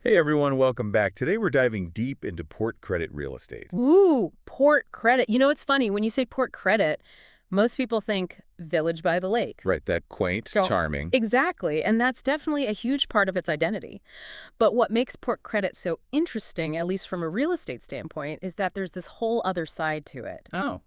Hey everyone, welcome back. Today we're diving deep into port credit real estate. Ooh, port credit. It's funny. When you say port credit, most people think village by the lake. Right, that quaint, So, charming. exactly. And that's definitely a huge part of its identity. But what makes port credit so interesting, at least from a real estate standpoint, is that there's this whole other side to it. Oh,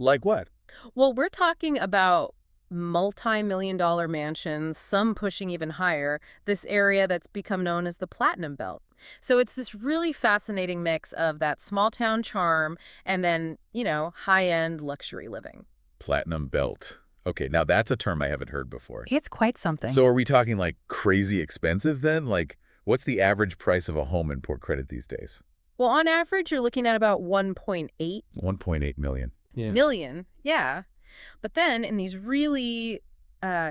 like what? Well, we're talking about multi-million-dollar mansions, some pushing even higher, this area that's become known as the Platinum Belt. So it's this really fascinating mix of that small town charm and then, high-end luxury living. Platinum belt. Okay, now that's a term I haven't heard before. It's quite something. So are we talking like crazy expensive then? Like, what's the average price of a home in port credit these days? Well, on average, you're looking at about 1.8 1.8 million. Yeah. million. Yeah. But then in these really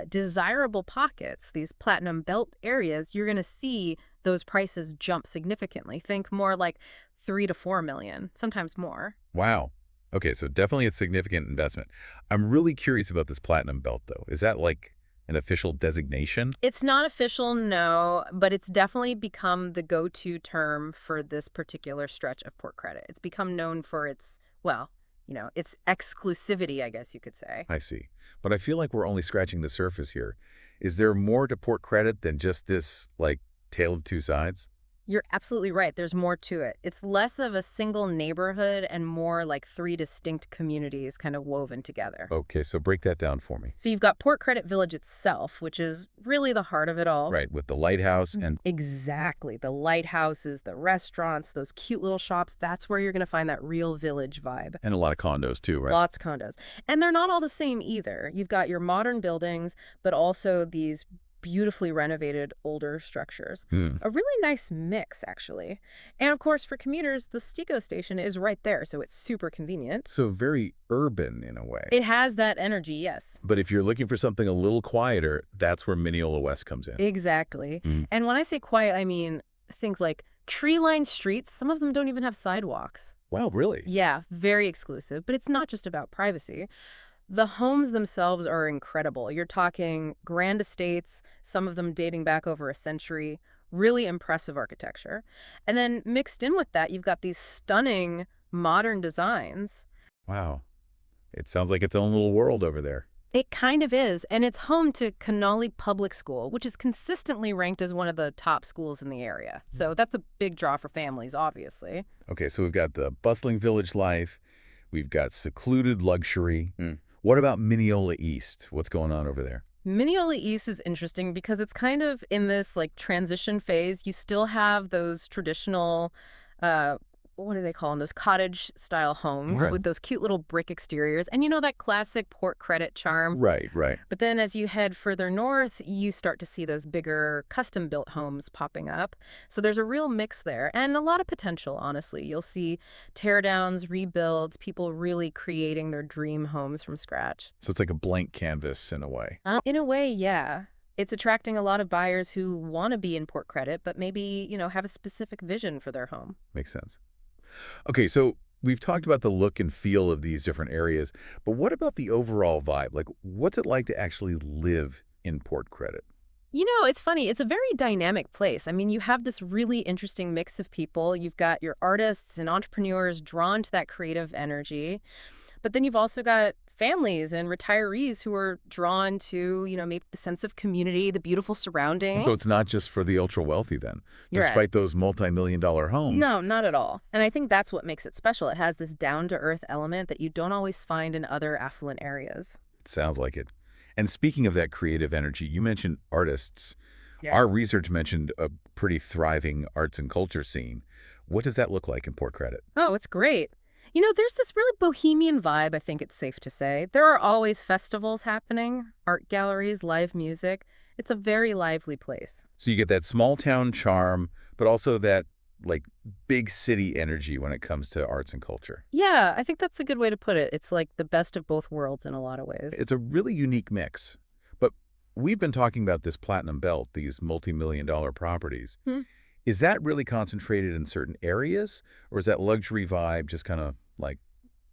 desirable pockets, these Platinum Belt areas, you're going to see those prices jump significantly. Think more like 3 to 4 million, sometimes more. Wow. Okay, so definitely a significant investment. I'm really curious about this Platinum belt though. Is that like an official designation? It's not official, no, but it's definitely become the go-to term for this particular stretch of port credit. It's become known for its, its exclusivity, I guess you could say. I see. But I feel like we're only scratching the surface here. Is there more to port credit than just this, like, tale of two sides? You're absolutely right. There's more to it. It's less of a single neighborhood and more like 3 distinct communities kind of woven together. Okay, so break that down for me. So you've got Port Credit Village itself, which is really the heart of it all. Right, with the lighthouse and... Exactly. The lighthouses, the restaurants, those cute little shops, that's where you're going to find that real village vibe. And a lot of condos too, right? Lots of condos. And they're not all the same either. You've got your modern buildings, but also these beautifully renovated older structures. A really nice mix, actually. And of course, for commuters, the Stego station is right there, so it's super convenient. So very urban in a way. It has that energy, yes. But if you're looking for something a little quieter, that's where Mineola West comes in. Exactly. And when I say quiet, I mean things like tree-lined streets. Some of them don't even have sidewalks. Wow, really? Yeah, very exclusive. But it's not just about privacy. The homes themselves are incredible. You're talking grand estates, some of them dating back over a century, really impressive architecture. And then mixed in with that, you've got these stunning modern designs. Wow. It sounds like its own little world over there. It kind of is, and it's home to Canali Public School, which is consistently ranked as one of the top schools in the area. So that's a big draw for families, obviously. Okay, so we've got the bustling village life. We've got secluded luxury. What about Mineola East? What's going on over there? Mineola East is interesting because it's kind of in this transition phase. You still have those traditional, what do they call them? Those cottage style homes Right. with those cute little brick exteriors. And that classic port credit charm. Right. But then as you head further north, you start to see those bigger custom built homes popping up. So there's a real mix there and a lot of potential, honestly. You'll see teardowns, rebuilds, people really creating their dream homes from scratch. So it's like a blank canvas in a way. In a way, yeah. It's attracting a lot of buyers who want to be in port credit, but maybe, have a specific vision for their home. Makes sense. Okay, so we've talked about the look and feel of these different areas, but what about the overall vibe? Like, what's it like to actually live in port credit? It's funny. It's a very dynamic place. I mean, you have this really interesting mix of people. You've got your artists and entrepreneurs drawn to that creative energy. But then you've also got families and retirees who are drawn to, maybe the sense of community, the beautiful surroundings. So it's not just for the ultra-wealthy then, You're right. despite those multi-million-dollar homes. No, not at all. And I think that's what makes it special. It has this down-to-earth element that you don't always find in other affluent areas. It sounds like it. And speaking of that creative energy, you mentioned artists. Yeah. Our research mentioned a pretty thriving arts and culture scene. What does that look like in Port Credit? Oh, it's great. There's this really bohemian vibe, I think it's safe to say. There are always festivals happening, art galleries, live music. It's a very lively place. So you get that small town charm, but also that big city energy when it comes to arts and culture. Yeah, I think that's a good way to put it. It's like the best of both worlds in a lot of ways. It's a really unique mix. But we've been talking about this Platinum Belt, these multi-million-dollar properties. Is that really concentrated in certain areas, or is that luxury vibe just kind of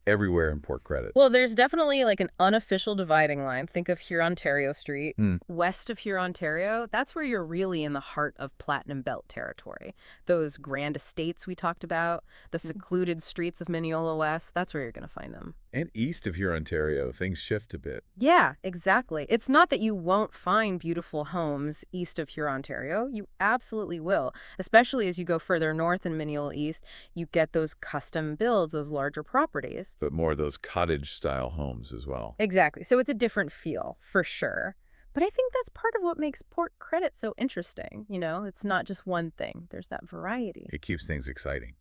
everywhere in Port Credit. Well, there's definitely like an unofficial dividing line. Think of Hurontario Street. Hmm. West of Hurontario, that's where you're really in the heart of Platinum Belt territory. Those grand estates we talked about, the secluded streets of Mineola West, that's where you're going to find them. And east of Hurontario, things shift a bit. Yeah, exactly. It's not that you won't find beautiful homes east of Hurontario. You absolutely will, especially as you go further north in Mineola East. You get those custom builds, those larger properties. But more of those cottage-style homes as well. Exactly. So it's a different feel, for sure. But I think that's part of what makes Port Credit so interesting. It's not just one thing. There's that variety. It keeps things exciting.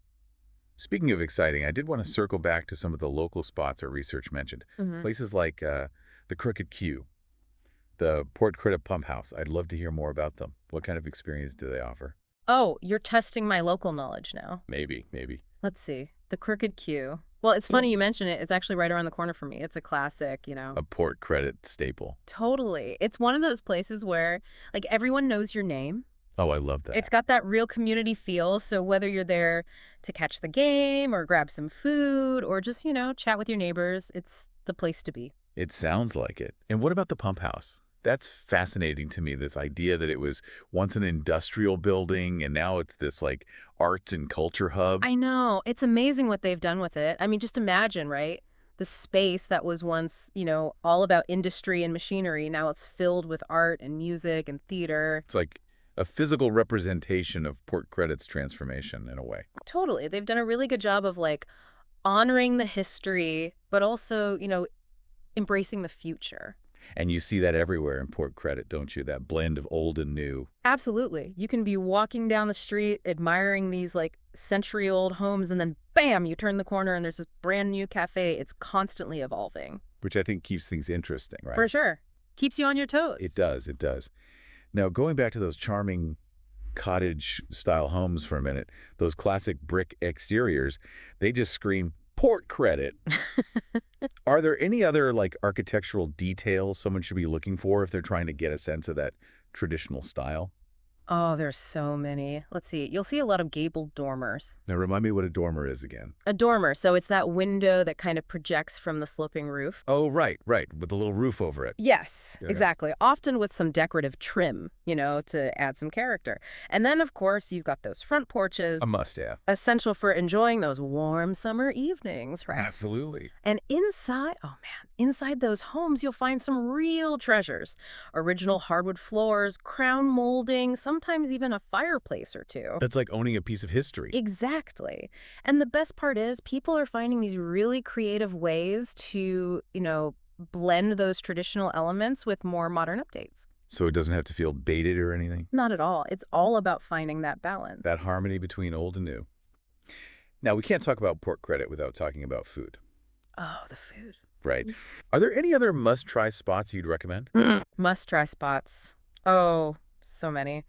Speaking of exciting, I did want to circle back to some of the local spots our research mentioned. Places like the Crooked Q, the Port Credit Pump House. I'd love to hear more about them. What kind of experience do they offer? Oh, you're testing my local knowledge now. Maybe. Let's see. The Crooked Q. Well, it's funny you mention it. It's actually right around the corner from me. It's a classic, A Port Credit staple. Totally. It's one of those places where, like, everyone knows your name. Oh, I love that. It's got that real community feel. So whether you're there to catch the game or grab some food or just, chat with your neighbors, it's the place to be. It sounds like it. And what about the pump house? That's fascinating to me, this idea that it was once an industrial building and now it's this like arts and culture hub. I know. It's amazing what they've done with it. I mean, just imagine, right? The space that was once, all about industry and machinery. Now it's filled with art and music and theater. It's like a physical representation of Port Credit's transformation in a way. Totally. They've done a really good job of like honoring the history, but also, embracing the future. And you see that everywhere in Port Credit, don't you? That blend of old and new. Absolutely. You can be walking down the street admiring these like century-old homes and then bam, you turn the corner and there's this brand new cafe. It's constantly evolving. Which I think keeps things interesting, right? For sure. Keeps you on your toes. It does. Now, going back to those charming cottage-style homes for a minute, those classic brick exteriors, they just scream Port Credit. Are there any other like architectural details someone should be looking for if they're trying to get a sense of that traditional style? Oh, there's so many. Let's see. You'll see a lot of gabled dormers. Now, remind me what a dormer is again. A dormer, so it's that window that kind of projects from the sloping roof. Oh, right, with the little roof over it. Yes, Yeah. exactly. Often with some decorative trim, to add some character. And then, of course, you've got those front porches. A must-have. Essential for enjoying those warm summer evenings, right? Absolutely. And inside those homes, you'll find some real treasures. Original hardwood floors, crown molding, sometimes even a fireplace or two. That's like owning a piece of history. Exactly. And the best part is people are finding these really creative ways to, blend those traditional elements with more modern updates. So it doesn't have to feel dated or anything? Not at all. It's all about finding that balance. That harmony between old and new. Now, we can't talk about Port Credit without talking about food. Oh, the food. Right. Are there any other must-try spots you'd recommend? Must-try spots. Oh, so many.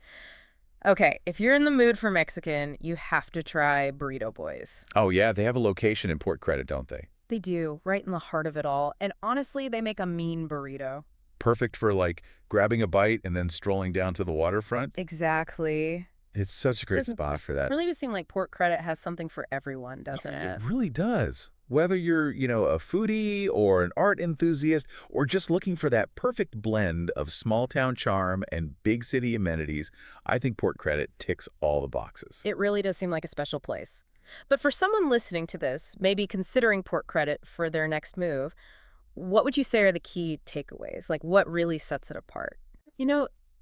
Okay, if you're in the mood for Mexican, you have to try Burrito Boys. Oh, yeah, they have a location in Port Credit, don't they? They do, right in the heart of it all. And honestly, they make a mean burrito. Perfect for, like, grabbing a bite and then strolling down to the waterfront. Exactly. It's such a great Doesn't spot for that. Really does seem like Port Credit has something for everyone, doesn't It it? really does. Whether you're, a foodie or an art enthusiast or just looking for that perfect blend of small town charm and big city amenities, I think Port Credit ticks all the boxes. It really does seem like a special place. But for someone listening to this, maybe considering Port Credit for their next move, what would you say are the key takeaways? Like, what really sets it apart?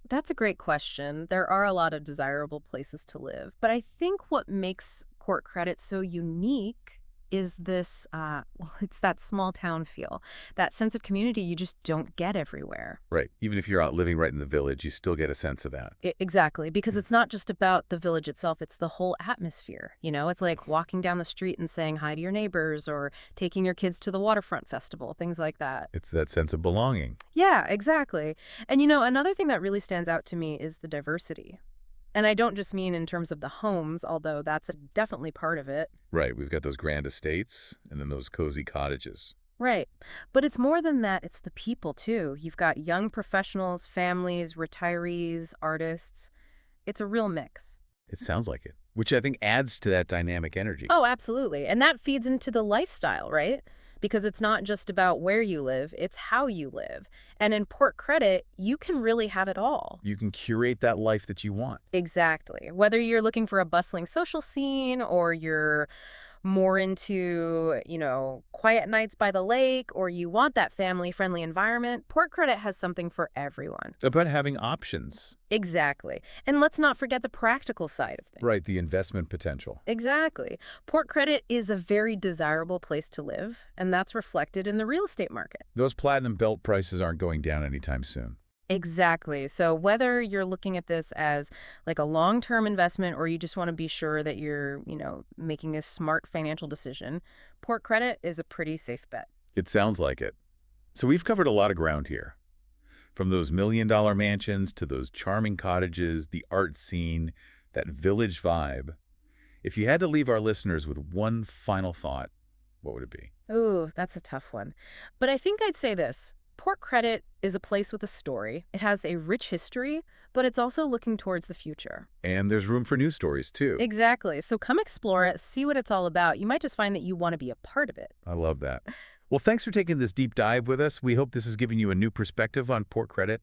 That's a great question. There are a lot of desirable places to live. But I think what makes Port Credit so unique is this, it's that small town feel, that sense of community you just don't get everywhere. Right. Even if you're out living right in the village, you still get a sense of that. Exactly, because it's not just about the village itself, it's the whole atmosphere. It's like walking down the street and saying hi to your neighbors or taking your kids to the waterfront festival, things like that. It's that sense of belonging. Yeah, exactly. And another thing that really stands out to me is the diversity. And I don't just mean in terms of the homes, although that's definitely part of it. Right. We've got those grand estates and then those cozy cottages. Right. But it's more than that. It's the people, too. You've got young professionals, families, retirees, artists. It's a real mix. It sounds like it, which I think adds to that dynamic energy. Oh, absolutely. And that feeds into the lifestyle, right? because it's not just about where you live, it's how you live. And in Port Credit, you can really have it all. You can curate that life that you want. Exactly. Whether you're looking for a bustling social scene or you're more into, quiet nights by the lake, or you want that family-friendly environment, Port Credit has something for everyone. About having options. Exactly. And let's not forget the practical side of things. Right, the investment potential. Exactly. Port Credit is a very desirable place to live, and that's reflected in the real estate market. Those platinum belt prices aren't going down anytime soon. Exactly. So whether you're looking at this as like a long-term investment or you just want to be sure that you're, making a smart financial decision, Port Credit is a pretty safe bet. It sounds like it. So we've covered a lot of ground here. From those million-dollar mansions to those charming cottages, the art scene, that village vibe. If you had to leave our listeners with one final thought, what would it be? Ooh, that's a tough one. But I think I'd say this. Port Credit is a place with a story. It has a rich history, but it's also looking towards the future. And there's room for new stories, too. Exactly. So come explore it, see what it's all about. You might just find that you want to be a part of it. I love that. Well, thanks for taking this deep dive with us. We hope this has given you a new perspective on Port Credit.